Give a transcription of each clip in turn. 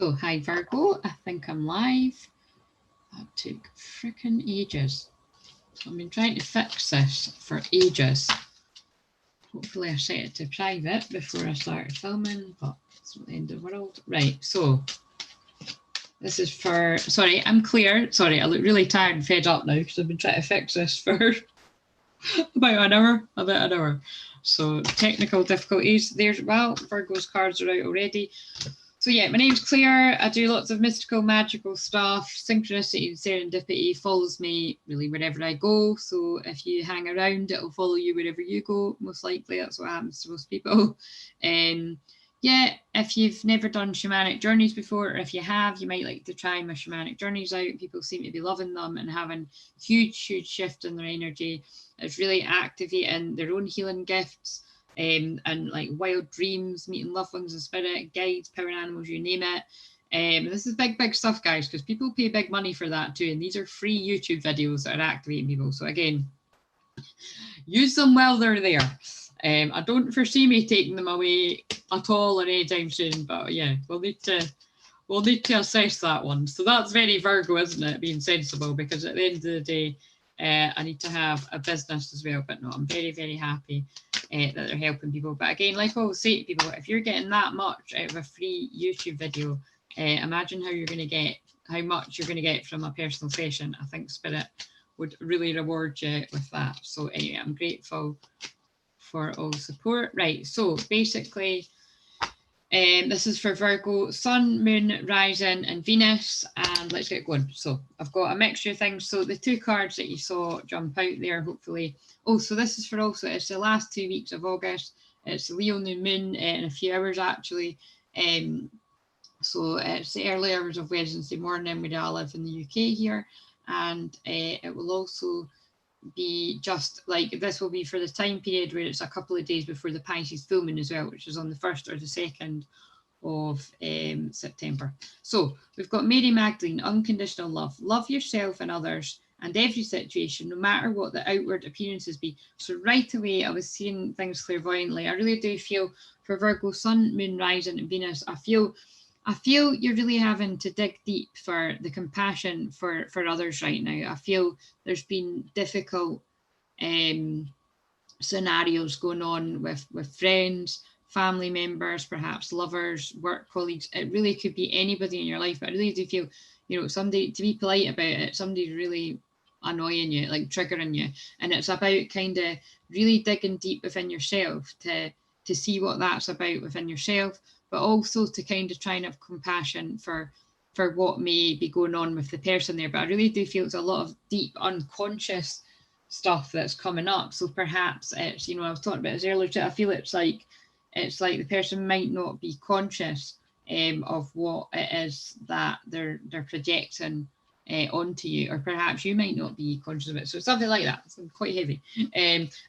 So, hi Virgo, I think I'm live. That took freaking ages. So I've been trying to fix this for ages. Hopefully I set it to private before I started filming, but it's not the end of the world. Right, so this is for, sorry, I'm Claire. Sorry, I look really tired and fed up now because I've been trying to fix this for about an hour. So technical difficulties. There's, well, Virgo's cards are out already. So yeah, my name's Claire. I do lots of mystical, magical stuff. Synchronicity and serendipity follows me really wherever I go. So if you hang around, it'll follow you wherever you go. Most likely, that's what happens to most people. Yeah, if you've never done shamanic journeys before, or if you have, you might like to try my shamanic journeys out. People seem to be loving them and having huge shift in their energy. It's really activating their own healing gifts. And like wild dreams, meeting loved ones in spirit, guides, power animals, you name it. This is big stuff, guys, because people pay big money for that too. And these are free YouTube videos that are activating people. So again, use them while they're there. I don't foresee me taking them away at all or anytime soon, but yeah, we'll need to assess that one. So that's very Virgo, isn't it? Being sensible, because at the end of the day, I need to have a business as well. But no, I'm very happy that they're helping people. But again, like I always say to people, if you're getting that much out of a free YouTube video, imagine how much you're going to get from a personal session. I think Spirit would really reward you with that. So anyway, I'm grateful for all support. Right, so basically, this is for Virgo, Sun, Moon, Rising and Venus, and let's get going. So I've got a mixture of things. So the two cards that you saw jump out there, hopefully. Oh, so this is for also, it's the last 2 weeks of August. It's the Leo new moon in a few hours actually. So it's the early hours of Wednesday morning where I live in the UK here, and it will also be just like, this will be for the time period where it's a couple of days before the Pisces full moon as well, which is on the 1st or the 2nd of September. So we've got Mary Magdalene, unconditional love. Love yourself and others and every situation, no matter what the outward appearances be. So right away, I was seeing things clairvoyantly. I really do feel for Virgo, Sun, Moon, Rising and Venus, I feel you're really having to dig deep for the compassion for others right now. I feel there's been difficult scenarios going on with friends, family members, perhaps lovers, work colleagues. It really could be anybody in your life, but I really do feel, somebody, to be polite about it, somebody's really annoying you, like triggering you. And it's about kind of really digging deep within yourself to see what that's about within yourself, but also to kind of try and have compassion for what may be going on with the person there. But I really do feel it's a lot of deep unconscious stuff that's coming up. So perhaps it's, I was talking about this earlier, I feel it's like the person might not be conscious of what it is that they're projecting onto you, or perhaps you might not be conscious of it. So something like that. It's quite heavy.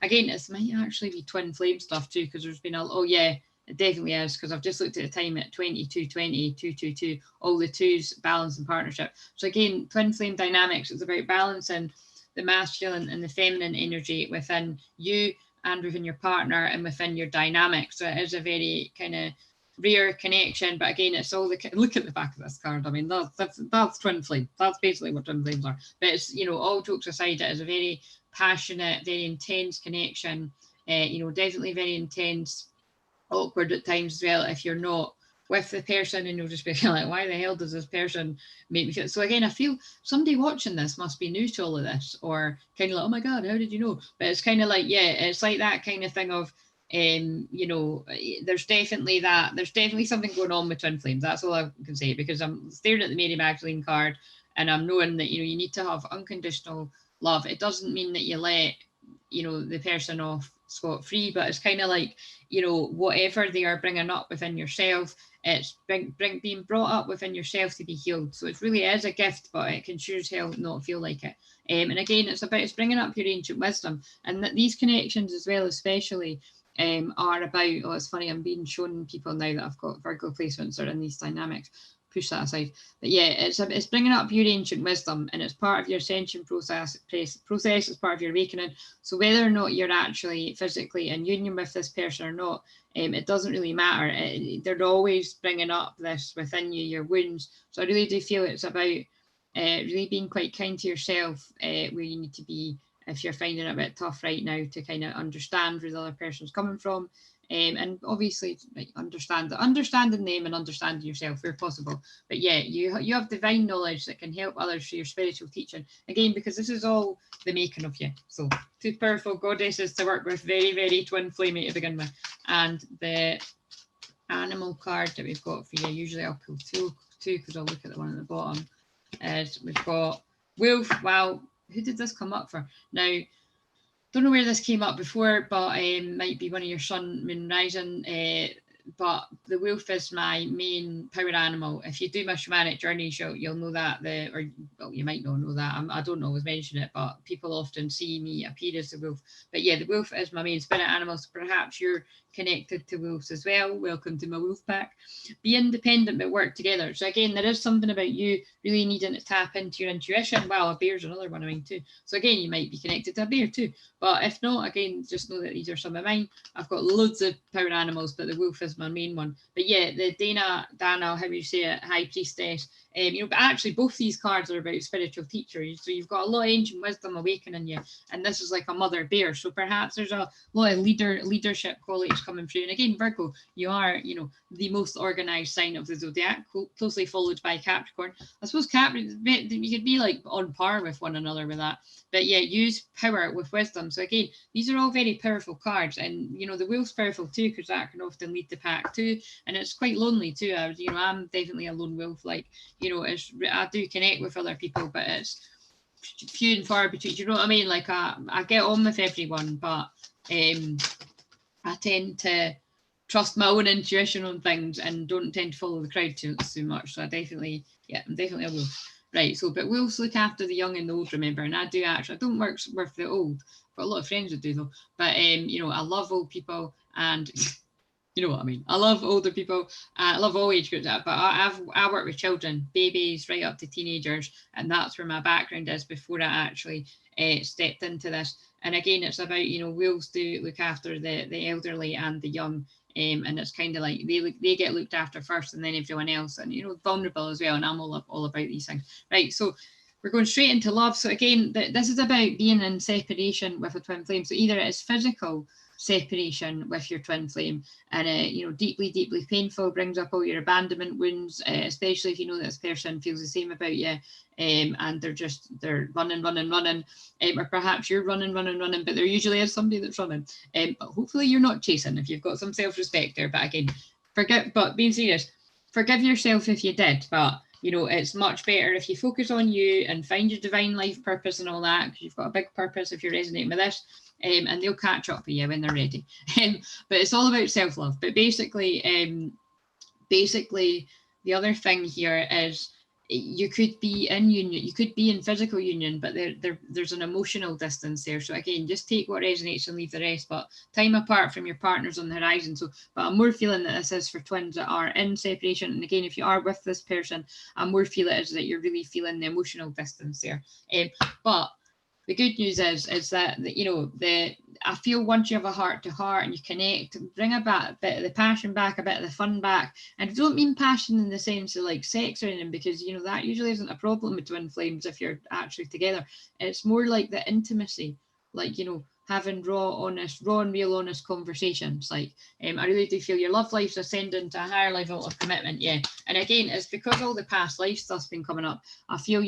Again, this might actually be twin flame stuff too, because there's been oh yeah, it definitely is, because I've just looked at the time at 22:20, 222, all the twos, balance and partnership. So again, twin flame dynamics, it's about balancing the masculine and the feminine energy within you and within your partner and within your dynamic. So it is a very kind of rare connection, but again, it's all look at the back of this card. I mean, that's twin flame. That's basically what twin flames are. But it's, all jokes aside, it is a very passionate, very intense connection. Definitely very intense, awkward at times as well if you're not with the person, and you'll just be like, why the hell does this person make me feel? So again, I feel somebody watching this must be new to all of this, or kind of like, oh my God, how did you know? But it's kind of like, yeah, it's like that kind of thing of, there's definitely something going on with twin flames. That's all I can say, because I'm staring at the Mary Magdalene card and I'm knowing that, you need to have unconditional love. It doesn't mean that you let, the person off scot-free, but it's kind of like, whatever they are bringing up within yourself, it's being brought up within yourself to be healed. So it really is a gift, but it can sure as hell not feel like it. And again, it's bringing up your ancient wisdom, and that these connections as well, especially, are about, it's funny, I'm being shown people now that I've got Virgo placements are in these dynamics, push that aside. But yeah, it's bringing up your ancient wisdom, and it's part of your ascension process. It's part of your awakening. So whether or not you're actually physically in union with this person or not, it doesn't really matter. They're always bringing up this within you, your wounds. So I really do feel it's about really being quite kind to yourself, where you need to be if you're finding it a bit tough right now, to kind of understand where the other person's coming from. And obviously understanding them and understanding yourself where possible. But yeah, you have divine knowledge that can help others through your spiritual teaching. Again, because this is all the making of you. So 2 powerful goddesses to work with, very, very twin flamey to begin with. And the animal card that we've got for you, usually I'll pull two because I'll look at the one at the bottom. We've got wolf. Wow, who did this come up for? Now, don't know where this came up before, but might be one of your sun, moon, rising. But the wolf is my main power animal. If you do my shamanic journeys, you'll know that. Well, you might not know that. I don't always mention it, but people often see me appear as the wolf. But yeah, the wolf is my main spirit animal. So perhaps you're connected to wolves as well. Welcome to my wolf pack. Be independent but work together. So again, there is something about you really needing to tap into your intuition. Wow, a bear's another one of mine too. So again, you might be connected to a bear too. But if not, again, just know that these are some of mine. I've got loads of power animals, but the wolf is my main one. But yeah, the Dana, how you say it, High Priestess. But actually both these cards are about spiritual teachers. So you've got a lot of ancient wisdom awakening you, and this is like a mother bear. So perhaps there's a lot of leadership qualities coming through. And again, Virgo, you are, the most organized sign of the zodiac, closely followed by Capricorn. I suppose Capricorn, you could be like on par with one another with that. But yeah, use power with wisdom. So again, these are all very powerful cards, and the wolf's powerful too, because that can often lead to pack too, and it's quite lonely too. I'm definitely a lone wolf. Like, I do connect with other people, but it's few and far between. You know what I mean? Like I get on with everyone, but I tend to trust my own intuition on things and don't tend to follow the crowd too much. So I'm definitely a wolf. Right, so but wolves look after the young and the old, remember, and I don't work with the old. I've got a lot of friends that do though. But I love old people, and you know what I mean. I love older people. I love all age groups, but I work with children, babies, right up to teenagers, and that's where my background is before I actually stepped into this. And again, it's about wolves do look after the elderly and the young. And it's kind of like they get looked after first, and then everyone else, and vulnerable as well. And I'm all about these things, right? So we're going straight into love. So again, this is about being in separation with a twin flame. So either it's physical separation with your twin flame, and deeply painful, brings up all your abandonment wounds, especially if you know that this person feels the same about you, and they're running, or perhaps you're running, but there usually is somebody that's running, but hopefully you're not chasing if you've got some self-respect there. But again, but being serious, forgive yourself if you did, but it's much better if you focus on you and find your divine life purpose and all that, because you've got a big purpose if you're resonating with this. And they'll catch up with you when they're ready. But it's all about self-love. But basically, the other thing here is you could be in union, you could be in physical union, but there's an emotional distance there. So again, just take what resonates and leave the rest. But time apart from your partners on the horizon. So, but I'm more feeling that this is for twins that are in separation. And again, if you are with this person, I'm more feeling is that you're really feeling the emotional distance there. But the good news is that I feel once you have a heart to heart and you connect, bring a bit of the passion back, a bit of the fun back. And I don't mean passion in the sense of like sex or anything, because that usually isn't a problem with twin flames if you're actually together. It's more like the intimacy, like having raw and real honest conversations. Like I really do feel your love life's ascending to a higher level of commitment. Yeah. And again, it's because all the past life stuff's been coming up. I feel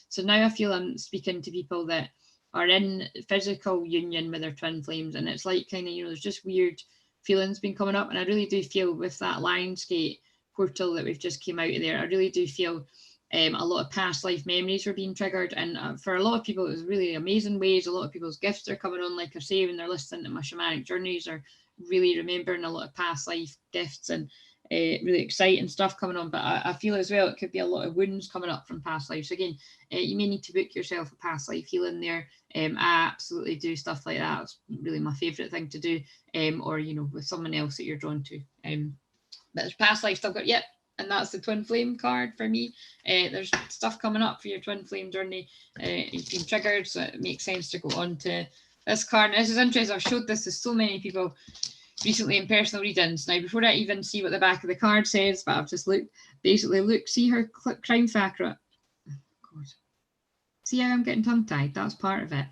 so now I feel I'm speaking to people that are in physical union with their twin flames, and it's like kind of there's just weird feelings been coming up. And I really do feel with that Lionsgate portal that we've just came out of there, I really do feel a lot of past life memories were being triggered, and for a lot of people it was really amazing ways. A lot of people's gifts are coming on, like I say, when they're listening to my shamanic journeys, are really remembering a lot of past life gifts and really exciting stuff coming on. But I feel as well it could be a lot of wounds coming up from past lives. So again, you may need to book yourself a past life healing there. I absolutely do stuff like that. It's really my favorite thing to do, or with someone else that you're drawn to. But there's past life stuff. Yep, And that's the twin flame card for me. There's stuff coming up for your twin flame journey. You've been triggered, so it makes sense to go on to this card. And this is interesting. I've showed this to so many people recently in personal readings. Now, before I even see what the back of the card says, but I've just looked, basically, look, see her crown chakra. Oh, God. See how I'm getting tongue-tied? That's part of it.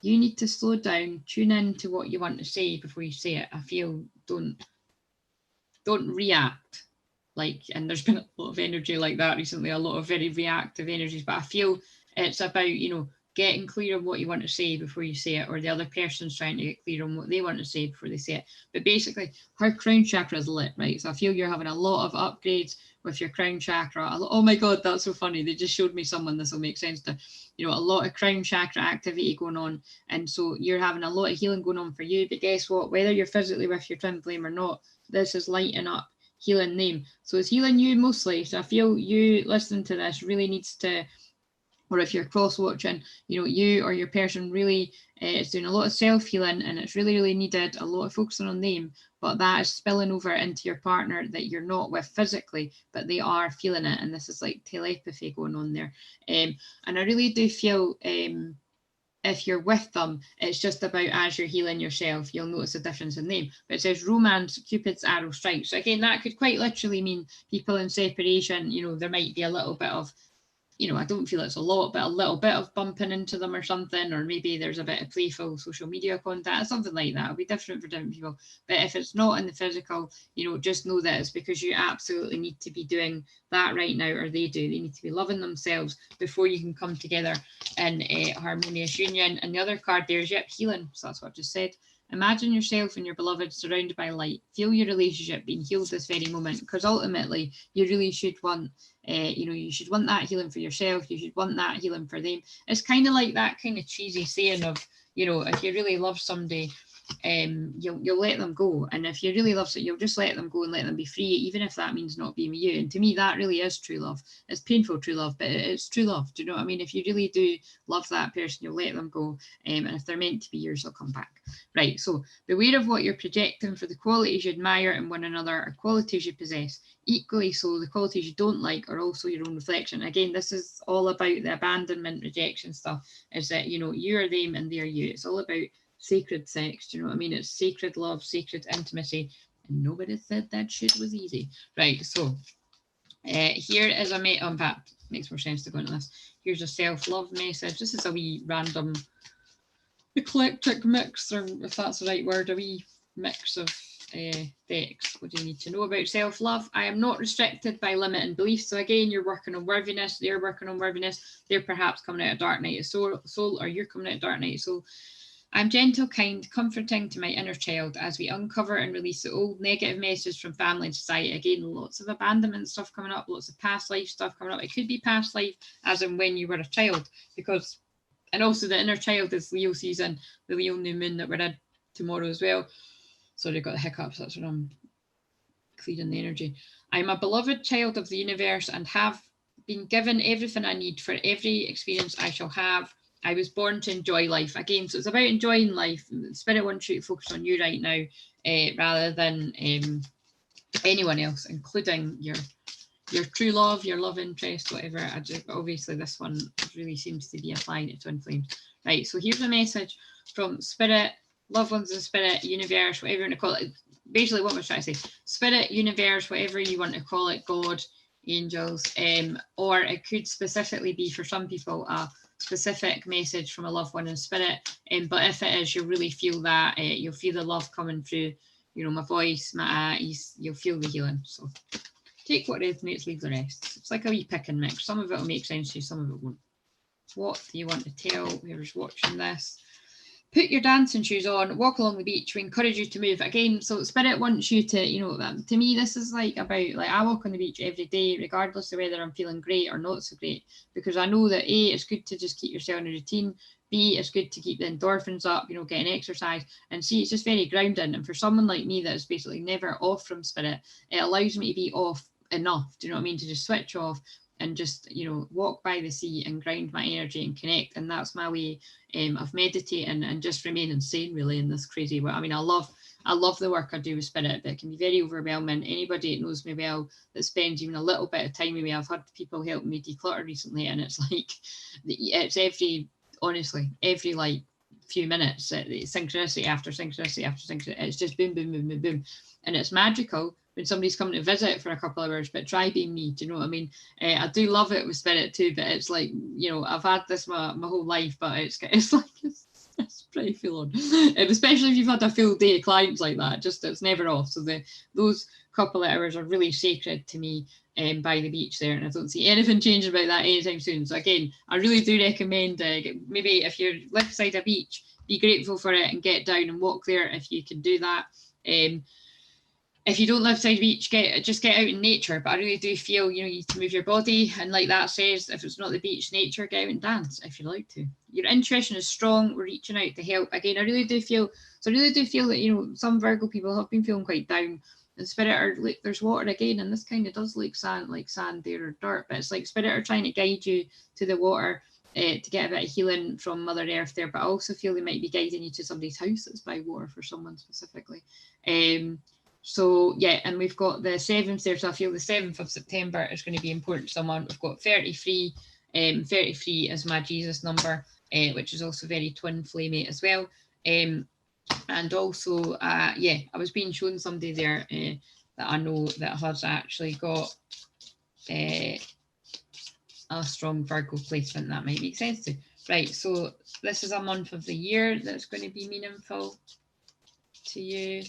You need to slow down, tune in to what you want to say before you say it. I feel don't react. Like, and there's been a lot of energy like that recently, a lot of very reactive energies, but I feel it's about, you know, getting clear on what you want to say before you say it, or the other person's trying to get clear on what they want to say before they say it. But basically, her crown chakra is lit, right? So I feel you're having a lot of upgrades with your crown chakra. Oh my God, that's so funny. They just showed me someone, this will make sense to, you know, a lot of crown chakra activity going on. And so you're having a lot of healing going on for you. But guess what? Whether you're physically with your twin flame or not, this is lighting up, healing them. So it's healing you mostly. So I feel you listening to this really needs to, or if you're cross watching, you know, you or your person really is doing a lot of self-healing, and it's really, really needed, a lot of focusing on them, but that is spilling over into your partner that you're not with physically, but they are feeling it. And this is like telepathy going on there. And I really do feel if you're with them, it's just about as you're healing yourself, you'll notice a difference in them. But it says romance, Cupid's arrow strikes. So again, that could quite literally mean people in separation. You know, there might be a little bit of, you know, I don't feel it's a lot, but a little bit of bumping into them or something, or maybe there's a bit of playful social media contact, something like that. It'll be different for different people. But if it's not in the physical, you know, just know that it's because you absolutely need to be doing that right now, or they do. They need to be loving themselves before you can come together in a harmonious union. And the other card there is, yep, healing. So that's what I just said. Imagine yourself and your beloved surrounded by light. Feel your relationship being healed this very moment, because ultimately you really should want, you know, you should want that healing for yourself. You should want that healing for them. It's kind of like that kind of cheesy saying of, you know, if you really love somebody, you'll let them go, and if you really love it, you'll just let them go and let them be free, even if that means not being with you. And to me, that really is true love. It's painful true love, but it's true love. Do you know what I mean? If you really do love that person, you'll let them go, and if they're meant to be yours, they'll come back. Right, so beware of what you're projecting, for the qualities you admire in one another are qualities you possess. Equally so, the qualities you don't like are also your own reflection. Again, this is all about the abandonment, rejection stuff, is that, you know, you are them and they're you. It's all about sacred sex. Do you know what I mean? It's sacred love, sacred intimacy, and nobody said that shit was easy. Right, so here is a in fact, makes more sense to go into this. Here's a self-love message. This is a wee random eclectic mix, or if that's the right word, a wee mix of decks. What do you need to know about self-love? I am not restricted by limiting beliefs. So again, you're working on worthiness, they're working on worthiness, they're perhaps coming out of dark night of soul, or you're coming out of dark night of soul. I'm gentle, kind, comforting to my inner child as we uncover and release the old negative messages from family and society. Again, lots of abandonment stuff coming up, lots of past life stuff coming up. It could be past life as in when you were a child, because, and also the inner child is Leo season, the Leo new moon that we're in tomorrow as well. Sorry, I got the hiccups, that's when I'm clearing the energy. I'm a beloved child of the universe and have been given everything I need for every experience I shall have. I was born to enjoy life. Again, so it's about enjoying life. Spirit wants you to focus on you right now, rather than anyone else, including your true love, your love interest, whatever. Obviously, this one really seems to be applying to twin flames. Right, so here's a message from Spirit, loved ones of Spirit, universe, whatever you want to call it. Basically, what I'm trying to say, Spirit, universe, whatever you want to call it, God, angels, or it could specifically be for some people a specific message from a loved one in spirit, but if it is, you'll really feel that, you'll feel the love coming through, you know, my voice, my eyes, you'll feel the healing. So take what resonates, leave the rest. It's like a wee pick and mix. Some of it will make sense to you, some of it won't. What do you want to tell whoever's watching this? Put your dancing shoes on, walk along the beach. We encourage you to move. Again, so Spirit wants you to, you know, to me, this is like about, like, I walk on the beach every day, regardless of whether I'm feeling great or not so great, because I know that A, it's good to just keep yourself in a routine. B, it's good to keep the endorphins up, you know, getting exercise. And C, it's just very grounding. And for someone like me that is basically never off from Spirit, it allows me to be off enough, do you know what I mean, to just switch off, and just, you know, walk by the sea and ground my energy and connect. And that's my way of meditating and just remaining sane really in this crazy world. I mean, I love the work I do with spirit, but it can be very overwhelming. Anybody that knows me well that spends even a little bit of time with me, I've had people help me declutter recently, and it's like, it's honestly, every like few minutes, synchronicity after synchronicity after synchronicity. It's just boom, boom, boom, boom, boom. And it's magical when somebody's coming to visit for a couple of hours, but try being me. Do you know what I mean? I do love it with spirit too, but it's like, you know, I've had this my whole life, but it's like, it's pretty full on, especially if you've had a full day of clients like that. Just it's never off. So those couple of hours are really sacred to me by the beach there, and I don't see anything changing about that anytime soon. So again, I really do recommend maybe if you're left side a beach, be grateful for it and get down and walk there if you can do that. If you don't live side beach, just get out in nature. But I really do feel, you know, you need to move your body. And like that says, if it's not the beach, nature, get out and dance if you like to. Your intuition is strong. We're reaching out to help. Again, I really do feel that, you know, some Virgo people have been feeling quite down. And spirit are like, there's water again, and this kind of does look like sand there or dirt, but it's like spirit are trying to guide you to the water to get a bit of healing from Mother Earth there. But I also feel they might be guiding you to somebody's house that's by water for someone specifically. So yeah, and we've got the 7th there, so I feel the 7th of September is going to be important to someone. We've got 33. 33 is my Jesus number, which is also very twin flamey as well. And also, yeah, I was being shown somebody there that I know that has actually got a strong Virgo placement. That might make sense to. Right, so this is a month of the year that's going to be meaningful to you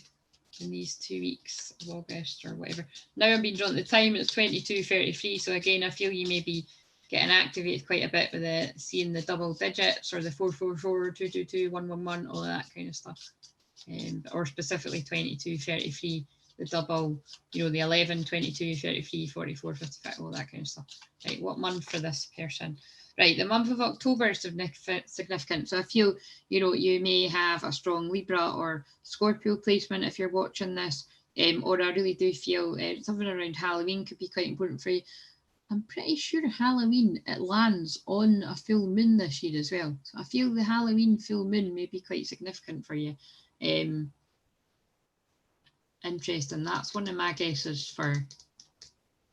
in these 2 weeks of August or whatever. Now I'm being drawn at the time, it's 22:33. So again, I feel you may be getting activated quite a bit with seeing the double digits or the 444, 222, 111, all of that kind of stuff. Or specifically 22:33, the double, you know, the 11, 22, 33, 44, 55, all that kind of stuff. Right, what month for this person? Right, the month of October is significant. So I feel, you know, you may have a strong Libra or Scorpio placement if you're watching this, or I really do feel something around Halloween could be quite important for you. I'm pretty sure Halloween, it lands on a full moon this year as well. So I feel the Halloween full moon may be quite significant for you. Interesting. That's one of my guesses for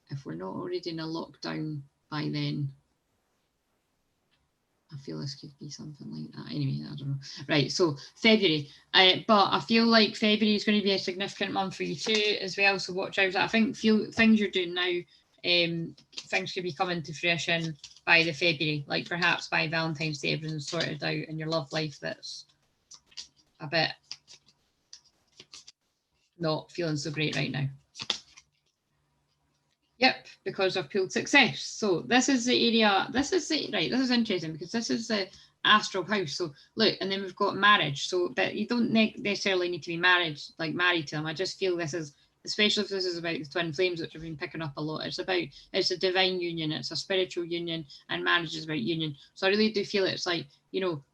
if we're not already in a lockdown by then. I feel this could be something like that. Anyway, I don't know. Right, so February. But I feel like February is going to be a significant month for you too as well. So watch out. I think things you're doing now, things could be coming to fruition by the February. Like perhaps by Valentine's Day, everything's sorted out in your love life that's a bit not feeling so great right now. Yep, because I've pulled success. So this is the area, this is interesting because this is the astral house. So look, and then we've got marriage. So, but you don't necessarily need to be married to them. I just feel this is, especially if this is about the twin flames, which I've been picking up a lot. It's a divine union. It's a spiritual union, and marriage is about union. So I really do feel it's like, you know,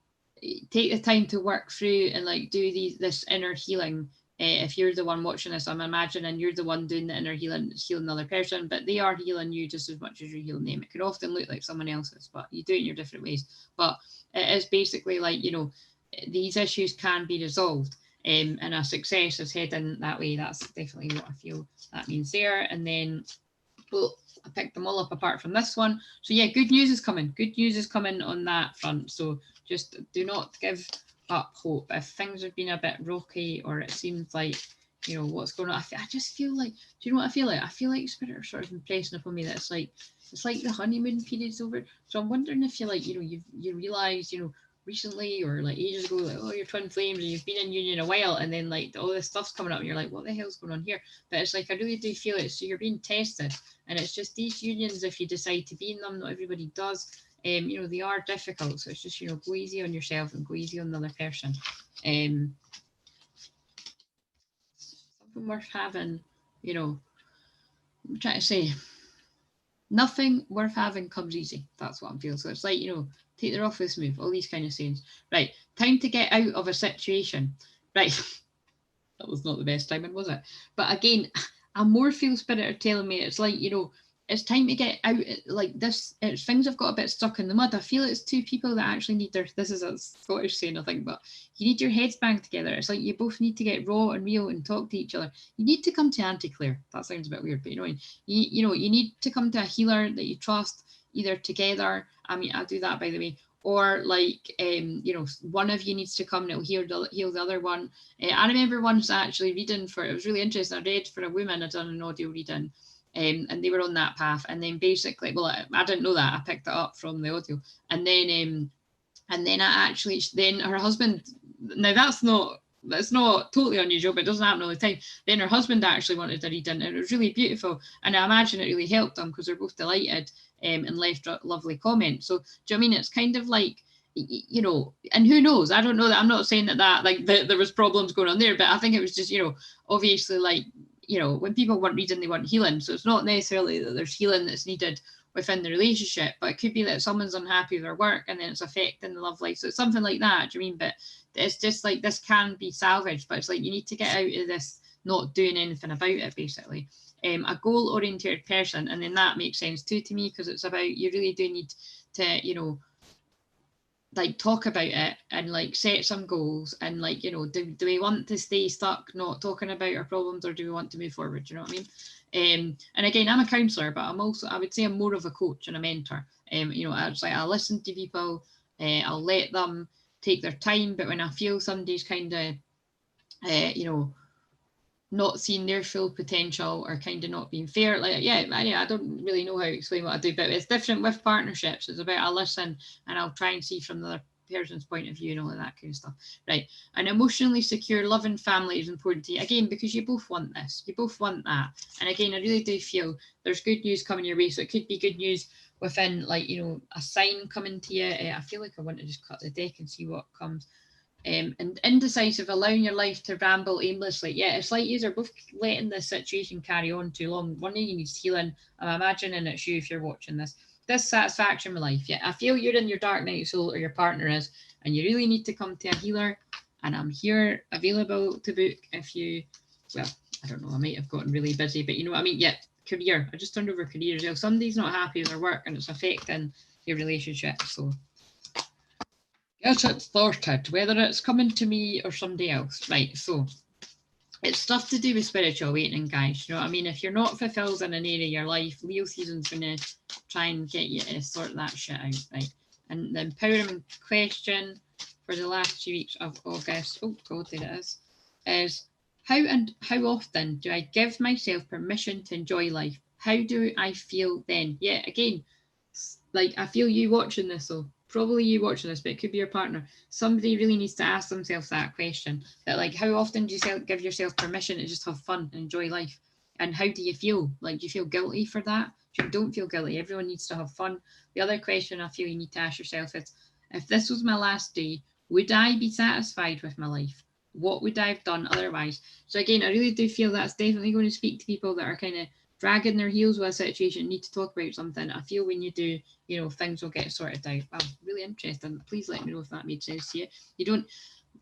take the time to work through and like do this inner healing. If you're the one watching this, I'm imagining you're the one doing the inner healing another person, but they are healing you just as much as you're healing them. It can often look like someone else's, but you do it in your different ways. But it is basically like, you know, these issues can be resolved, and a success is heading that way. That's definitely what I feel that means there. And then, well, I picked them all up apart from this one. So yeah, good news is coming. Good news is coming on that front. So just do not give up hope if things have been a bit rocky or it seems like, you know, what's going on. I just feel like, do you know what I feel like? I feel like spirit are sort of impressing upon me that it's like the honeymoon period's over. So I'm wondering if you like, you know, you realise, you know, recently or like ages ago, like, oh, you're twin flames and you've been in union a while, and then like all this stuff's coming up and you're like, what the hell's going on here? But it's like, I really do feel it. So you're being tested, and it's just these unions, if you decide to be in them, not everybody does. You know, they are difficult, so it's just, you know, go easy on yourself and go easy on the other person. Something worth having, you know, I'm trying to say, nothing worth having comes easy. That's what I'm feeling. So it's like, you know, take the rough with smooth, all these kind of sayings. Right, time to get out of a situation. Right, that was not the best timing, was it? But again, I more feel spirit are telling me it's like, you know, it's time to get out. Like this, things have got a bit stuck in the mud. I feel it's two people that actually need their, this is a Scottish saying, I think, but you need your heads banged together. It's like you both need to get raw and real and talk to each other. You need to come to Auntie Claire. That sounds a bit weird, but you know what I mean? You know, you need to come to a healer that you trust, either together. I mean, I do that, by the way. Or like, you know, one of you needs to come and it'll heal the other one. I remember once actually reading for, it was really interesting. I read for a woman, I'd done an audio reading, and they were on that path. And then basically, well, I didn't know that. I picked it up from the audio. And then I actually, then her husband, now that's not totally unusual, but it doesn't happen all the time. Then her husband actually wanted a reading, and it was really beautiful. And I imagine it really helped them because they're both delighted, and left a lovely comment. So, do you know what I mean? It's kind of like, you know, and who knows? I don't know that. I'm not saying that like there was problems going on there, but I think it was just, you know, obviously, like, you know, when people want reading, they want healing. So it's not necessarily that there's healing that's needed within the relationship, but it could be that someone's unhappy with their work and then it's affecting the love life. So it's something like that. Do you mean? But it's just like, this can be salvaged, but it's like you need to get out of this not doing anything about it, basically. A goal-oriented person, and then that makes sense too to me, because it's about, you really do need to, you know, like talk about it and like set some goals, and like, you know, do we want to stay stuck not talking about our problems, or do we want to move forward? Do you know what I mean? And again, I'm a counsellor, but I'm also, I would say I'm more of a coach and a mentor. You know, it's like I listen to people, I'll let them take their time, but when I feel somebody's kind of, you know, not seeing their full potential or kind of not being fair, like, yeah, I don't really know how to explain what I do, but it's different with partnerships. It's about, I listen and I'll try and see from the other person's point of view and all of that kind of stuff, right? An emotionally secure, loving family is important to you, again, because you both want this, you both want that. And again, I really do feel there's good news coming your way. So it could be good news within, like, you know, a sign coming to you. I feel like I want to just cut the deck and see what comes. And indecisive, allowing your life to ramble aimlessly. Yeah, it's like you are both letting this situation carry on too long. One of you needs healing. I'm imagining it's you if you're watching this. Dissatisfaction with life. Yeah, I feel you're in your dark night soul, or your partner is, and you really need to come to a healer. And I'm here available to book if you, well, I don't know, I might have gotten really busy, but you know what I mean? Yeah, career. I just turned over career as well. Somebody's not happy with their work and it's affecting your relationship. So get it sorted, whether it's coming to me or somebody else. Right, so it's stuff to do with spiritual awakening, guys. You know what I mean? If you're not fulfilled in an area of your life, Leo season's going to try and get you to sort that shit out, right? And the empowerment question for the last 2 weeks of August, oh God, there it is how often do I give myself permission to enjoy life? How do I feel then? Yeah, again, like, I feel you watching this, though. Probably you watching this, but it could be your partner. Somebody really needs to ask themselves that question. That, like, how often do you give yourself permission to just have fun and enjoy life? And how do you feel? Like, do you feel guilty for that? You don't feel guilty. Everyone needs to have fun. The other question I feel you need to ask yourself is, if this was my last day, would I be satisfied with my life? What would I have done otherwise? So again, I really do feel that's definitely going to speak to people that are kind of dragging their heels with a situation, need to talk about something. I feel when you do, you know, things will get sorted out. Wow, really interesting. Please let me know if that made sense to you. You don't,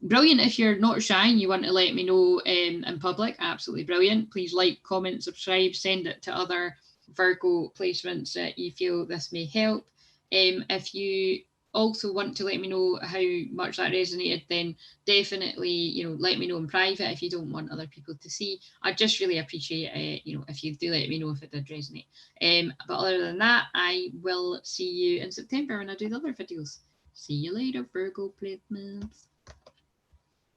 brilliant if you're not shy and you want to let me know in public, absolutely brilliant. Please like, comment, subscribe, send it to other Virgo placements that you feel this may help. If you also want to let me know how much that resonated, then definitely, you know, let me know in private if you don't want other people to see. I just really appreciate it, you know, if you do let me know if it did resonate. But other than that, I will see you in September when I do the other videos. See you later, Virgo placements.